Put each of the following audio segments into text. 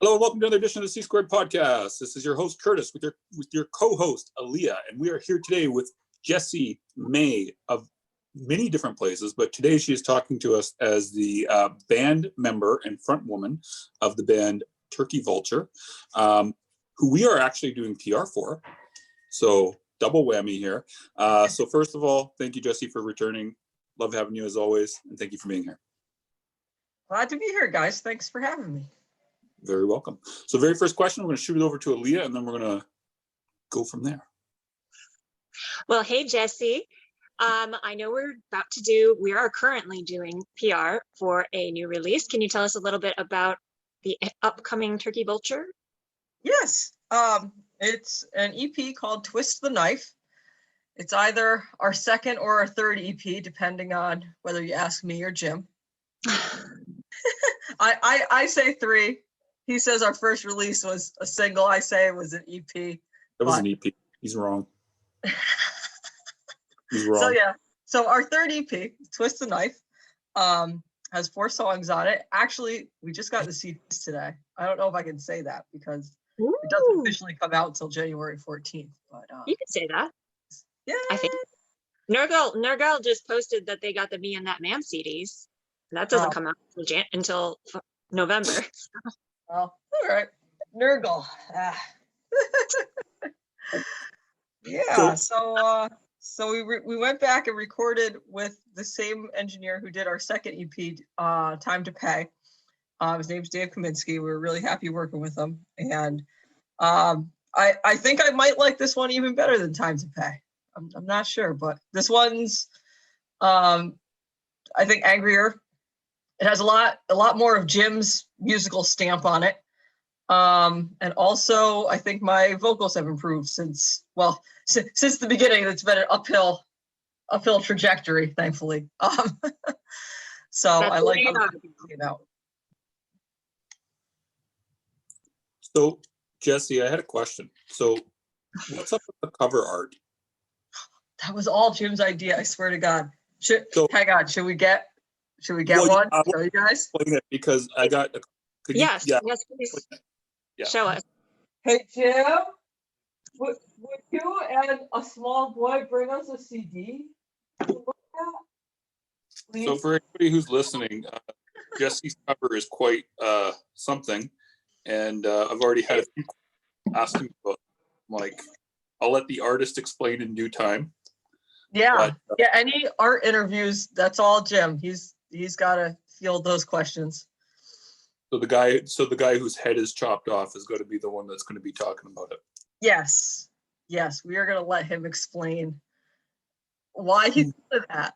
Hello and welcome to another edition of the C Squared Podcast. This is your host Curtis with your co-host Aaliyah, and we are here today with Jessie May of many different places, but today she is talking to us as the band member and front woman of the band Turkey Vulture, who we are actually doing PR for. So double whammy here. So first of all, thank you, Jessie, for returning. Love having you as always, and thank you for being here. Glad to be here, guys. Thanks for having me. Very welcome. So very first question, we're going to shoot it over to Aaliyah, and then we're going to go from there. Well, hey, Jessie. I know we are currently doing PR for a new release. Can you tell us a little bit about the upcoming Turkey Vulture? Yes. It's an EP called Twist the Knife. It's either our second or our third EP, depending on whether you ask me or Jim. I say three. He says our first release was a single. I say it was an EP. That was an EP. He's wrong. He's wrong. So yeah. So our third EP, Twist the Knife, has 4 songs on it. Actually, we just got the CDs today. I don't know if I can say that because it doesn't officially come out until January 14th. But you can say that. Yeah. I think Nergal just posted that they got the Me and That Man CDs. That doesn't come out until November. Well, all right. Nergal. Yeah. So we went back and recorded with the same engineer who did our second EP, Time to Pay. His name's Dave Kaminsky. We were really happy working with him, and I think I might like this one even better than Time to Pay. I'm not sure, but this one's I think angrier. It has a lot more of Jim's musical stamp on it. And also I think my vocals have improved since the beginning. It's been an uphill trajectory, thankfully. So I like how it came out. So Jessie, I had a question. So what's up with the cover art? That was all Jim's idea, I swear to God. Hang on, should we get one? Show you guys? Because I got. Yes, please. Yeah. Show us. Hey Jim, would you and a small boy bring us a CD? So for everybody who's listening, Jessie's cover is quite something, and I've already had a few asking about. Like, I'll let the artist explain in due time. Yeah, yeah. Any art interviews, that's all Jim. He's got to field those questions. So the guy whose head is chopped off is going to be the one that's going to be talking about it. Yes, we are going to let him explain why he did that.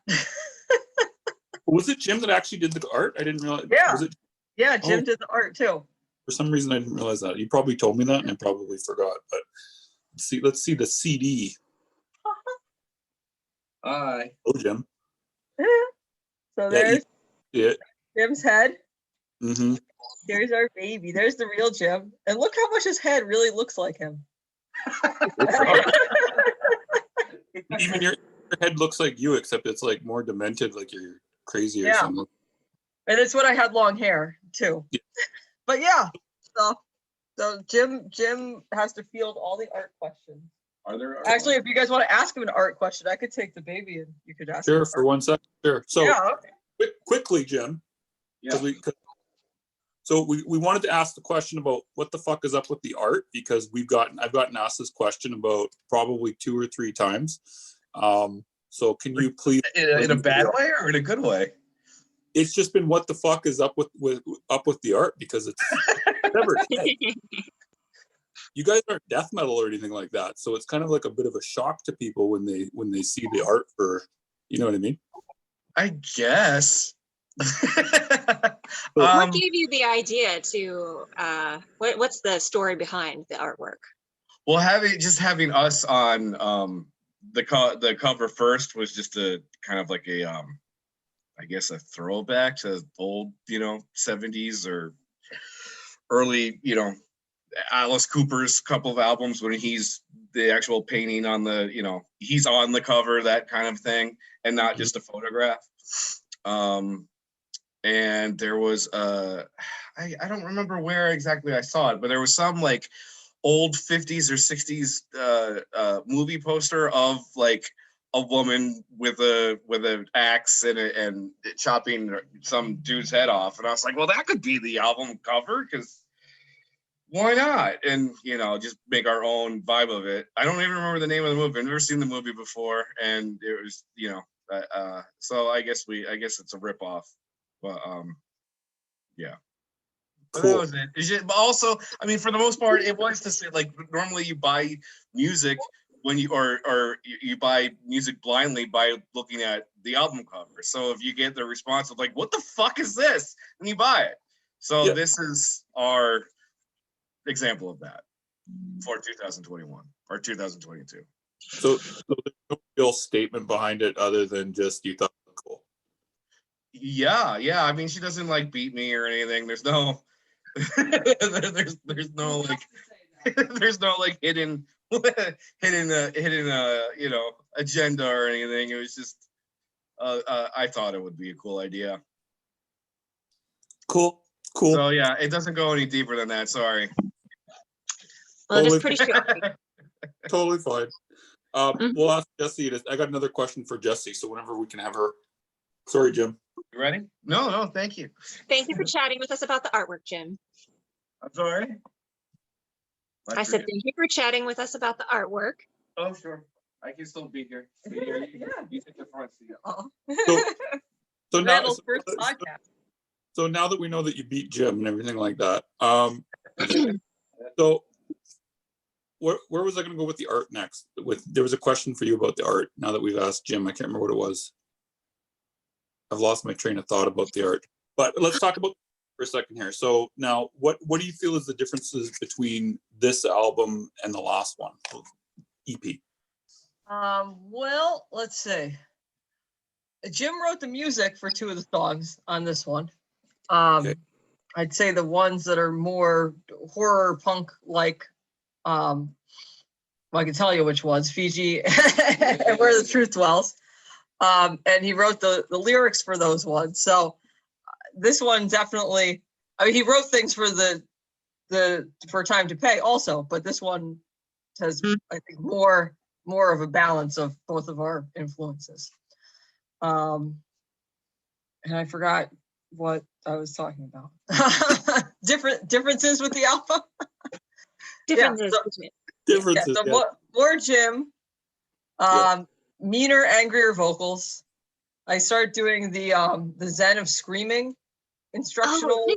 Was it Jim that actually did the art? I didn't realize. Yeah, was it? Yeah, Jim did the art too. For some reason, I didn't realize that. You probably told me that, and I probably forgot. But let's see the CD. Hi. Oh, Jim. So there's Jim's head. Mm-hmm. Here's our baby. There's the real Jim. And look how much his head really looks like him. Even your head looks like you, except it's like more demented, like you're crazy or something. And it's when I had long hair too. Yeah. But yeah, so Jim has to field all the art questions. Are there actually, if you guys want to ask him an art question, I could take the baby and you could ask. Sure, for 1 second. Sure. So okay. quickly, Jim. Yeah. So we wanted to ask the question about what the fuck is up with the art, because I've gotten asked this question about probably 2 or 3 times. So can you please in a bad way or in a good way? It's just been what the fuck is up with the art, because it's never. You guys aren't death metal or anything like that, so it's kind of like a bit of a shock to people when they see the art for, you know what I mean? I guess. What gave you the idea to what's the story behind the artwork? Well, having us on the cover first was just a kind of like a I guess a throwback to old 70s or early Alice Cooper's couple of albums when he's the actual painting on the he's on the cover, that kind of thing, and not just a photograph. and there was I don't remember where exactly I saw it, but there was some like old 50s or 60s movie poster of like a woman with an axe and chopping some dude's head off, and I was like, well, that could be the album cover, because why not? And just make our own vibe of it. I don't even remember the name of the movie. I've never seen the movie before, and it was so I guess it's a ripoff, but yeah. But Cool. that was it. It's just, but also, I mean, for the most part, it was to say, like, normally you buy music when you buy music blindly by looking at the album cover. So if you get the response of like, "What the fuck is this?" and you buy it. So Yeah. this is our example of that for 2021 or 2022. So there's no real statement behind it other than just you thought it was cool. Yeah. I mean, she doesn't like beat me or anything. There's no, there's no like, there's no like hidden agenda or anything. It was just, I thought it would be a cool idea. Cool. So yeah, it doesn't go any deeper than that. Sorry. Well, Totally. just pretty sure. Totally fine. We'll ask Jessie. I got another question for Jessie, so whenever we can have her. Sorry, Jim. You ready? No, thank you. Thank you for chatting with us about the artwork, Jim. I'm sorry. I said thank you for chatting with us about the artwork. Oh, sure. I can still be here. Yeah. You take the front seat. Oh. So now, Randall's first podcast. so now that we know that you beat Jim and everything like that, so where was I going to go with the art next? There was a question for you about the art. Now that we've asked Jim, I can't remember what it was. I've lost my train of thought about the art. But let's talk about for a second here. So now, what do you feel is the differences between this album and the last one, EP? Well, let's see. Jim wrote the music for 2 of the songs on this one. Okay. I'd say the ones that are more horror punk like, well, I can tell you which ones, Fiji and Where the Truth Dwells. And he wrote the lyrics for those ones. So this one definitely, I mean, he wrote things for for Time to Pay also, but this one has, I think, more of a balance of both of our influences. And I forgot what I was talking about. Differences with the album. Differences. Differences. So Yeah. more Jim, meaner, angrier vocals. I started doing the Zen of Screaming instructional. Oh,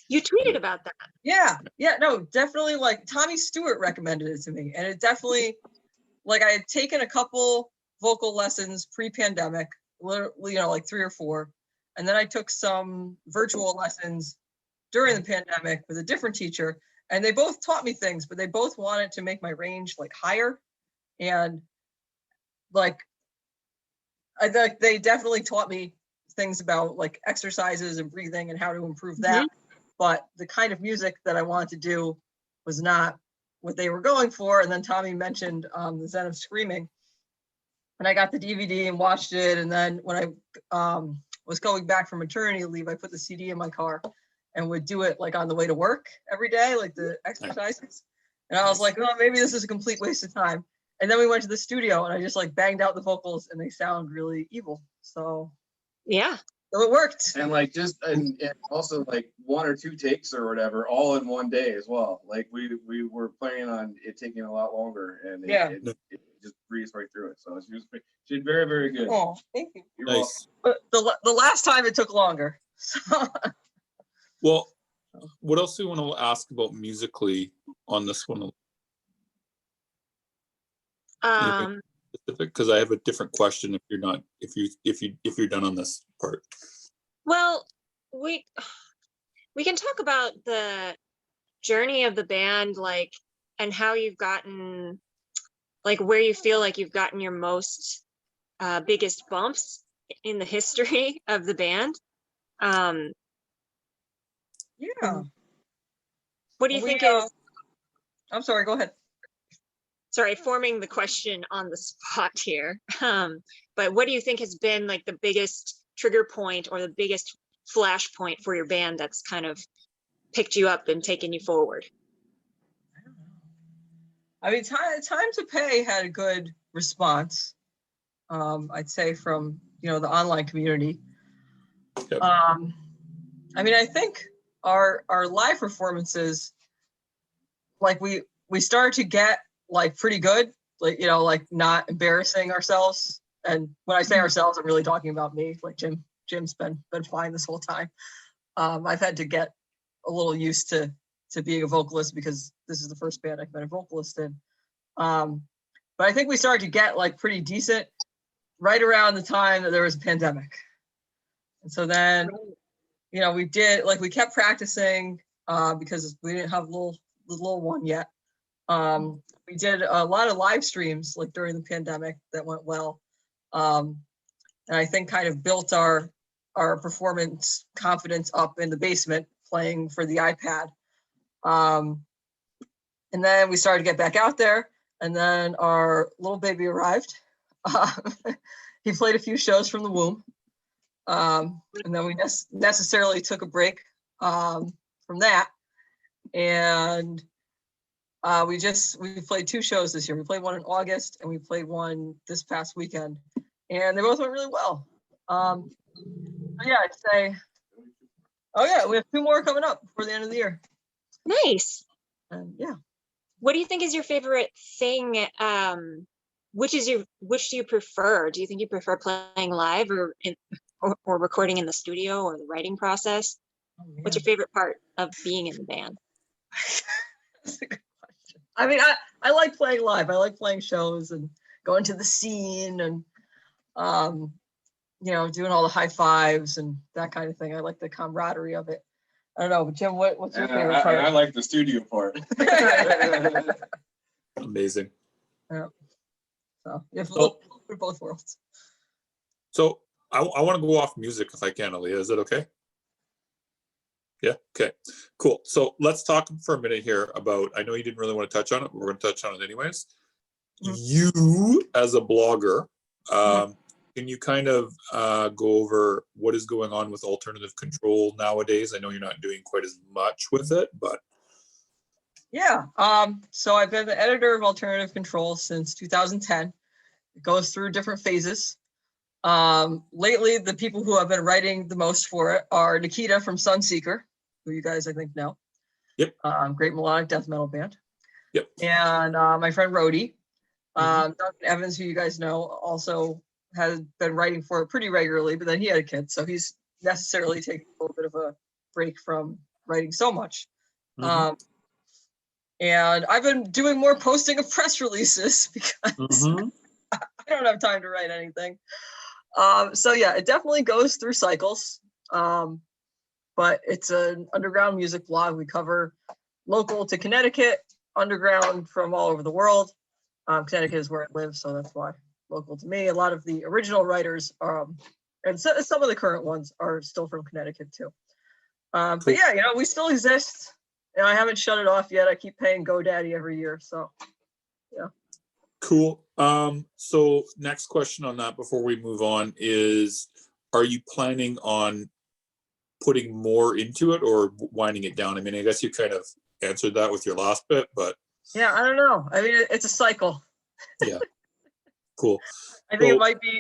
you tweeted about that. Yeah, no, definitely. Like Tommy Stewart recommended it to me, and it definitely, like, I had taken a couple vocal lessons pre-pandemic, literally, like 3 or 4, and then I took some virtual lessons during the pandemic with a different teacher, and they both taught me things, but they both wanted to make my range like higher, and like they definitely taught me things about like exercises and breathing and how to improve that. But the kind of music that I wanted to do was not what they were going for. And then Tommy mentioned the Zen of Screaming, and I got the DVD and watched it. And then when I was going back from maternity leave, I put the CD in my car and would do it like on the way to work every day, like the exercises. And I was like, oh, maybe this is a complete waste of time. And then we went to the studio and I just like banged out the vocals and they sound really evil. So Yeah. so it worked. And like and also like 1 or 2 takes or whatever, all in one day as well. Like we were planning on it taking a lot longer, and it just breezed right through it. So she did very, very good. Oh, thank you. You're Nice. But the last time it took longer. So. Well, what else do you want to ask about musically on this one? Specific, because I have a different question if you're not, if you're done on this part. Well, we can talk about the journey of the band, like, and how you've gotten, like, where you feel like you've gotten your most biggest bumps in the history of the band. Yeah. What do you think is? I'm sorry, go ahead. Sorry, forming the question on the spot here. But what do you think has been like the biggest trigger point or the biggest flashpoint for your band that's kind of picked you up and taken you forward? I mean, time to Pay had a good response. I'd say from, the online community. Yep. I mean, I think our live performances, like we started to get like pretty good, like, like not embarrassing ourselves. And when I say ourselves, I'm really talking about me. Like Jim's been fine this whole time. I've had to get a little used to being a vocalist because this is the first band I've been a vocalist in. But I think we started to get like pretty decent right around the time that there was a pandemic. And so then, we kept practicing because we didn't have the little one yet. We did a lot of live streams like during the pandemic that went well. And I think kind of built our performance confidence up in the basement playing for the iPad. And then we started to get back out there, and then our little baby arrived. He played a few shows from the womb. And then we necessarily took a break from that. And we played 2 shows this year. We played one in August and we played one this past weekend, and they both went really well. Yeah, I'd say, we have 2 more coming up before the end of the year. Nice. Yeah. What do you think is your favorite thing? Which do you prefer? Do you think you prefer playing live or recording in the studio or the writing process? Oh, what's your favorite part of being in the band? That's a good question. I mean, I like playing live. I like playing shows and going to the scene and, doing all the high fives and that kind of thing. I like the camaraderie of it. I don't know, but Jim, what's your favorite part? I like the studio part. Amazing. Yeah. So you have to look for both worlds. So I want to go off music if I can, Aaliyah. Is that okay? Yeah. Okay. Cool. So let's talk for a minute here about. I know you didn't really want to touch on it, but we're going to touch on it anyways. Mm-hmm. You, as a blogger, can you kind of go over what is going on with alternative control nowadays? I know you're not doing quite as much with it, but. Yeah. So I've been the editor of Alternative Control since 2010. It goes through different phases. Lately, the people who have been writing the most for it are Nikita from Sunseeker, who you guys, I think, know. Yep. Great melodic death metal band. Yep. And my friend Rhodey. Duncan Evans, who you guys know, also has been writing for it pretty regularly, but then he had a kid, so he's necessarily taking a little bit of a break from writing so much. And I've been doing more posting of press releases because I don't have time to write anything. So yeah, it definitely goes through cycles. But it's an underground music blog. We cover local to Connecticut, underground from all over the world. Connecticut is where I live, so that's why local to me. A lot of the original writers, and some of the current ones are still from Connecticut too. But yeah, we still exist. I haven't shut it off yet. I keep paying GoDaddy every year, so yeah. Cool. So next question on that before we move on is, are you planning on putting more into it or winding it down? I mean, I guess you kind of answered that with your last bit, but. Yeah, I don't know. I mean, it's a cycle. Yeah. Cool. I think it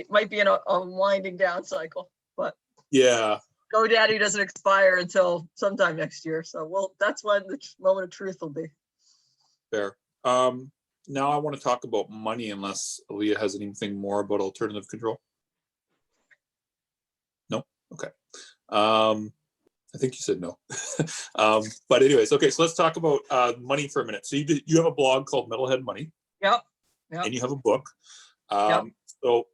might be a winding down cycle, but. Yeah. GoDaddy doesn't expire until sometime next year. So that's when the moment of truth will be. Fair. Now I want to talk about money, unless Aaliyah has anything more about alternative control. No? Okay. I think you said no. But anyways, okay, so let's talk about money for a minute. So you have a blog called Metalhead Money. Yep. And you have a book. So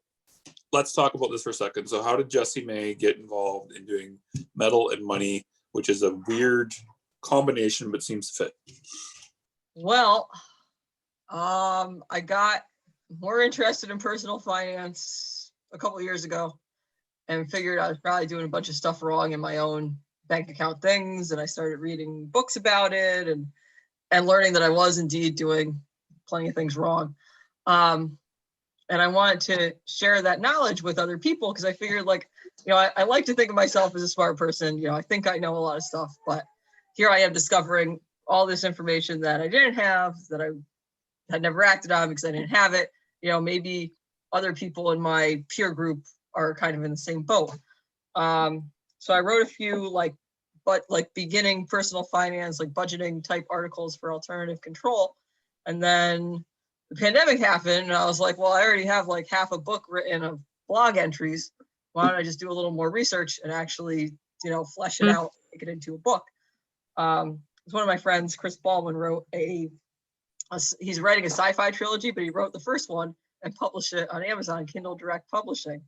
let's talk about this for a second. So how did Jessie May get involved in doing metal and money, which is a weird combination, but seems to fit? Well, I got more interested in personal finance a couple of years ago and figured I was probably doing a bunch of stuff wrong in my own bank account things. And I started reading books about it and learning that I was indeed doing plenty of things wrong. And I wanted to share that knowledge with other people because I figured, like, I like to think of myself as a smart person. I think I know a lot of stuff, but here I am discovering all this information that I didn't have, that I had never acted on because I didn't have it. Maybe other people in my peer group are kind of in the same boat. So I wrote a few beginning personal finance, like budgeting type articles for alternative control. And then the pandemic happened and I was like, well, I already have like half a book written of blog entries. Why don't I just do a little more research and actually, flesh it out, make it into a book. One of my friends, Chris Baldwin, wrote he's writing a sci-fi trilogy, but he wrote the first one and published it on Amazon, Kindle Direct Publishing.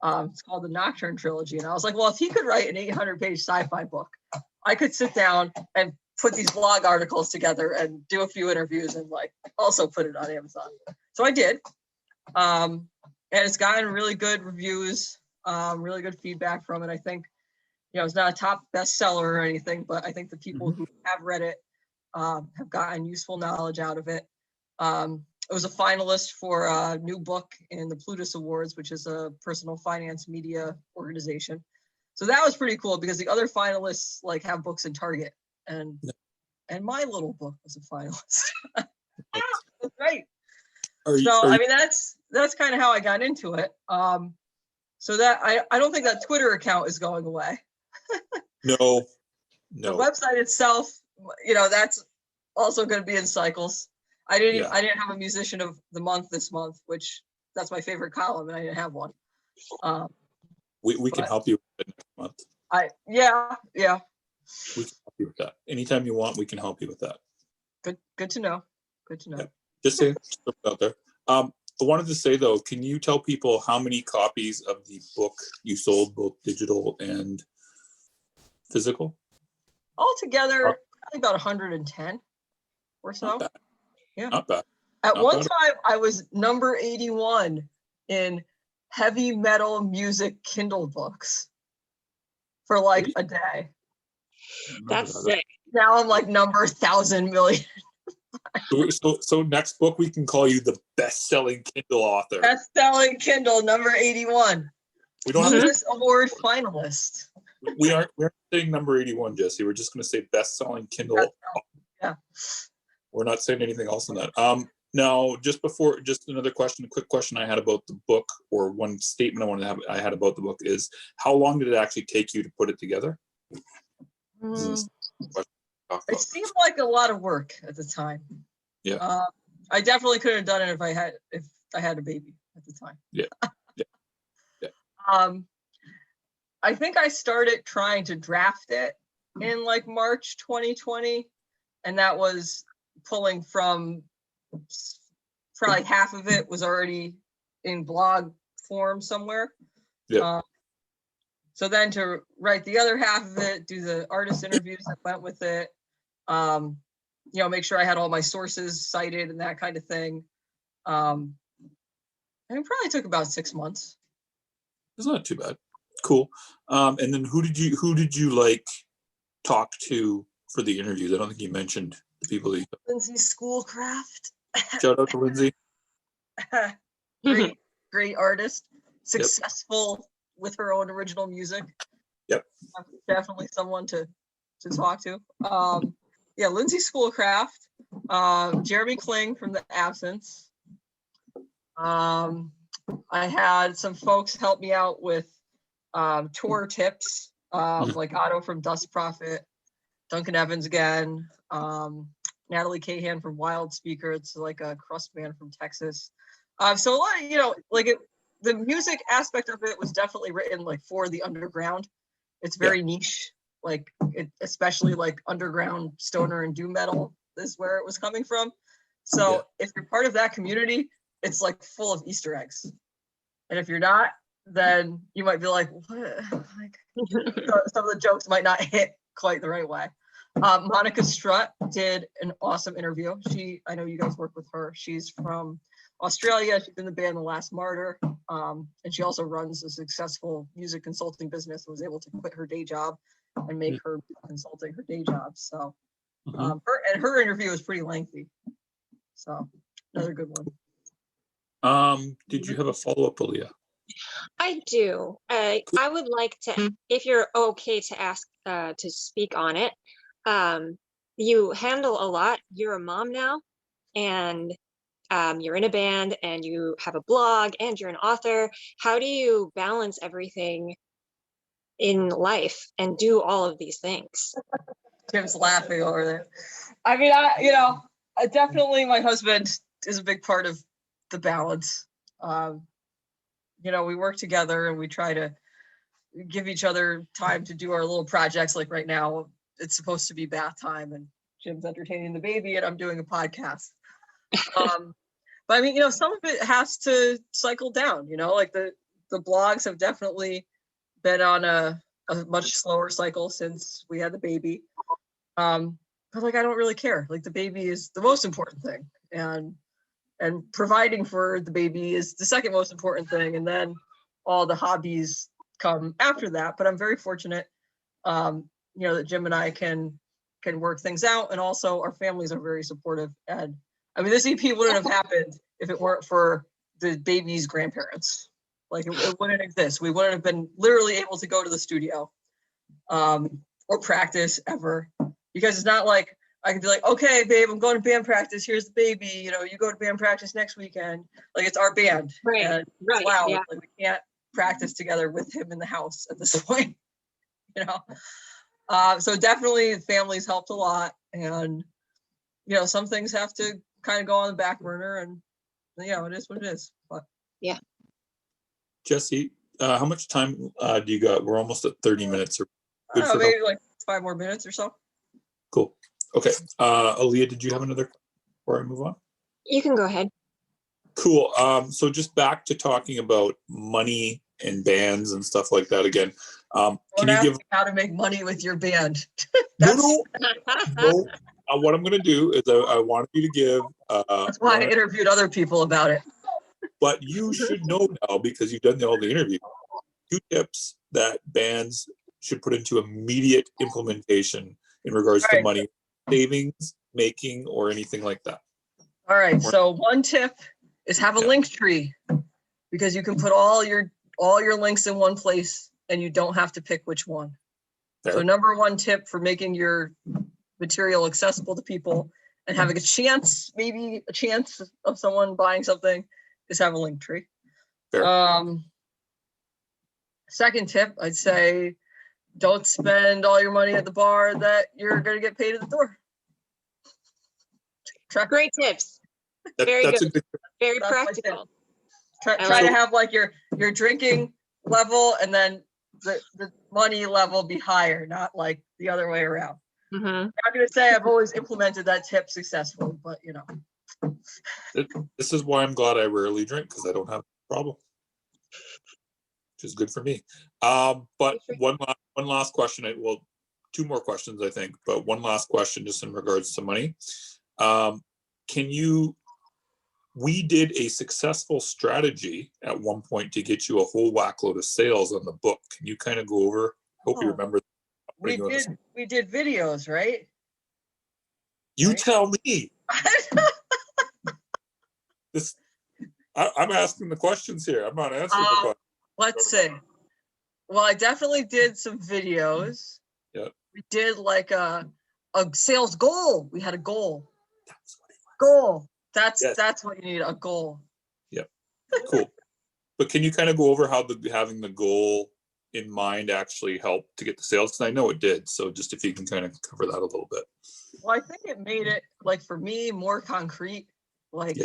It's called the Nocturne Trilogy. And I was like, well, if he could write an 800-page sci-fi book, I could sit down and put these blog articles together and do a few interviews and also put it on Amazon. So I did. And it's gotten really good reviews, really good feedback from it. I think, it's not a top bestseller or anything, but I think the people who have read it have gotten useful knowledge out of it. It was a finalist for a new book in the Plutus Awards, which is a personal finance media organization. So that was pretty cool because the other finalists have books in Target, and my little book was a finalist. That's great. That's kind of how I got into it. So that I don't think that Twitter account is going away. No. The website itself, that's also going to be in cycles. I didn't have a musician of the month this month, which that's my favorite column, and I didn't have one. We can help you with it next month. Yeah. We can help you with that. Anytime you want, we can help you with that. Good to know. Good to know. Yeah. Just saying out there. I wanted to say though, can you tell people how many copies of the book you sold, both digital and physical? Altogether, I think about 110 or so. Not bad. Yeah. Not bad. At Not one bad. time, I was number 81 in heavy metal music Kindle books for a day. That's sick. Now I'm number 1,000 million. So next book we can call you the best-selling Kindle author. Best-selling Kindle number 81. We don't have This award finalist. we aren't saying number 81, Jesse. We're just going to say best-selling Kindle. Yeah. We're not saying anything else on that. Now, just another question, a quick question I had about the book, or one statement I had about the book is, how long did it actually take you to put it together? It seemed like a lot of work at the time. Yeah. I definitely couldn't have done it if I had a baby at the time. Yeah. I think I started trying to draft it in March 2020, and that was pulling from probably half of it was already in blog form somewhere. Yeah. So then to write the other half of it, do the artist interviews that went with it, make sure I had all my sources cited and that kind of thing. And it probably took about 6 months. It's not too bad. Cool. And then who did you talk to for the interviews? I don't think you mentioned the people that you... Lindsay Schoolcraft. Shout out to Lindsay. Great artist, successful with her own original music. Yep. Definitely someone to talk to. Lindsay Schoolcraft, Jeremy Kling from The Absence. I had some folks help me out with tour tips, like Otto from Dust Prophet, Duncan Evans again, Natalie Cahan from Wild Speaker. It's like a crust band from Texas. So a lot of, the music aspect of it was definitely written for the underground. It's very niche, especially underground stoner and doom metal is where it was coming from. So if you're part of that community, it's full of Easter eggs. And if you're not, then you might be like, what? Some of the jokes might not hit quite the right way. Monica Strutt did an awesome interview. I know you guys work with her. She's from Australia. She's in the band The Last Martyr. And she also runs a successful music consulting business and was able to quit her day job and make her consulting her day job. So her interview was pretty lengthy. So another good one. Did you have a follow-up, Aaliyah? I do. I would like to, if you're okay to ask to speak on it. You handle a lot. You're a mom now, and you're in a band, and you have a blog, and you're an author. How do you balance everything in life and do all of these things? Tim's laughing over there. I mean, definitely my husband is a big part of the balance. We work together and we try to give each other time to do our little projects. Like right now, it's supposed to be bath time and Jim's entertaining the baby and I'm doing a podcast. But I mean, some of it has to cycle down, like the blogs have definitely been on a much slower cycle since we had the baby. But like, I don't really care. Like the baby is the most important thing. And providing for the baby is the second most important thing. And then all the hobbies come after that. But I'm very fortunate, that Jim and I can work things out. And also our families are very supportive. And I mean, this EP wouldn't have happened if it weren't for the baby's grandparents. Like it wouldn't exist. We wouldn't have been literally able to go to the studio or practice ever. Because it's not like I can be like, okay, babe, I'm going to band practice. Here's the baby. You go to band practice next weekend. Like it's our band. Right. And Right. It's loud. Yeah. Like we can't practice together with him in the house at this point. So definitely families helped a lot. And, some things have to kind of go on the back burner and, it is what it is. But yeah. Jessie, how much time do you got? We're almost at 30 minutes. I don't know, maybe like 5 more minutes or so. Cool. Okay. Aaliyah, did you have another before I move on? You can go ahead. Cool. So just back to talking about money and bands and stuff like that again. Can you give how to make money with your band? No. What I'm going to do is I want you to give. That's why I interviewed other people about it. But you should know now because you've done all the interviews. 2 tips that bands should put into immediate implementation in regards to money savings, making, or anything like that. All right. So one tip is have a link tree because you can put all your links in one place and you don't have to pick which one. Fair. So number 1 tip for making your material accessible to people and having maybe a chance of someone buying something is have a link tree. Fair. Second tip, I'd say don't spend all your money at the bar that you're going to get paid at the door. Great tips. Very good. Very practical. Try to have like your drinking level and then the money level be higher, not like the other way around. Mm-hmm. I'm not going to say I've always implemented that tip successfully, but This is why I'm glad I rarely drink because I don't have a problem. Which is good for me. But one last question. 2 more questions, I think, but one last question just in regards to money. We did a successful strategy at one point to get you a whole whackload of sales on the book. Can you kind of go over? Hope you remember. We did videos, right? You tell me. I'm asking the questions here. I'm not answering the questions. Let's see. Well, I definitely did some videos. Yeah. We did like a sales goal. We had a goal. That's what it was. Goal. That's what you need, a goal. Yeah. Cool. But can you kind of go over how having the goal in mind actually helped to get the sales? Because I know it did. So just if you can kind of cover that a little bit. Well, I think it made it, like for me, more concrete. Like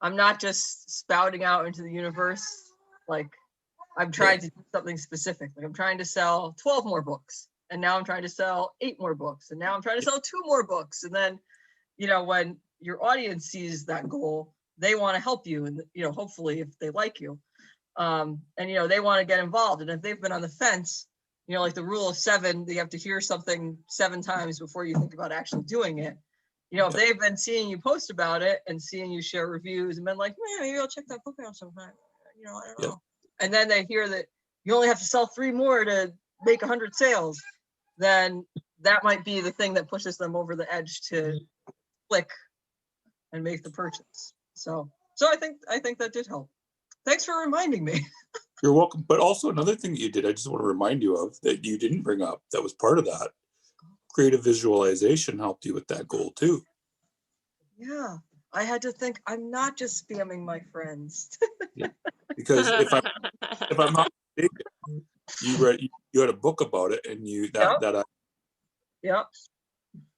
I'm not just spouting out into the universe. Like I'm trying to do something specific. Like I'm trying to sell 12 more books. And now I'm trying to sell 8 more books. And now I'm trying to sell 2 more books. And then, when your audience sees that goal, they want to help you. And, hopefully if they like you, and, they want to get involved. And if they've been on the fence, like the rule of 7, you have to hear something 7 times before you think about actually doing it. If they've been seeing you post about it and seeing you share reviews and been like, maybe I'll check that book out sometime. I don't know. And then they hear that you only have to sell 3 more to make 100 sales, then that might be the thing that pushes them over the edge to click and make the purchase. So I think that did help. Thanks for reminding me. You're welcome. But also another thing that you did, I just want to remind you of that you didn't bring up, that was part of that. Creative visualization helped you with that goal too. Yeah, I had to think, I'm not just spamming my friends. Because if I'm not mistaken, you had a book about it, and Yep.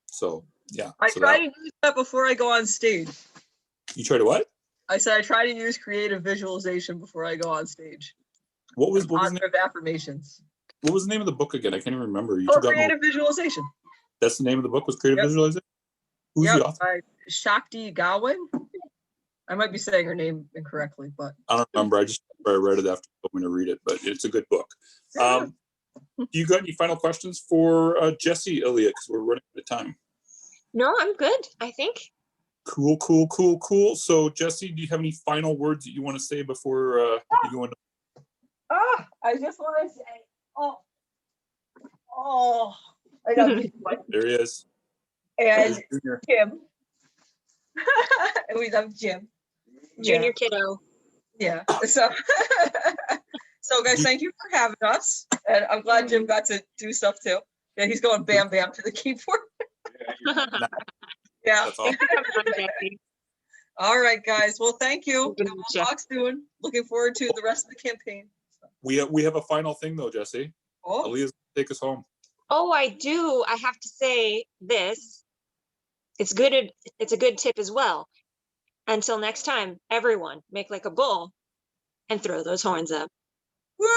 so yeah. I So try to use that before I go on stage. you try to what? I said I try to use creative visualization before I go on stage. What was the Positive affirmations. what was the name of the book again? I can't even remember. You Oh, took out creative visualization. That's the name of the book, was Creative Yep. Visualization? Who's the author? By Shakti Gawain. I might be saying her name incorrectly, but I don't remember. I read it after you told me to read it, but it's a good book. You got any final questions for Jessie, Ilya? Because we're running out of time. No, I'm good, I think. Cool. So Jessie, do you have any final words that you want to say before you go into? I just want to say, I got There he is. and There's Junior. Jim. And we love Jim. Junior kiddo. Yeah. So, guys, thank you for having us. And I'm glad Jim got to do stuff too. Yeah, he's going bam bam to the keyboard. Yeah. That's awesome. All right, guys. Well, thank you. Good And we'll job. talk soon. Looking forward to the rest of the campaign. We have a final thing though, Jessie. Oh, Aaliyah's gonna take us home. Oh, I do. I have to say this. It's good. It's a good tip as well. Until next time, everyone make like a bull and throw those horns up. woo!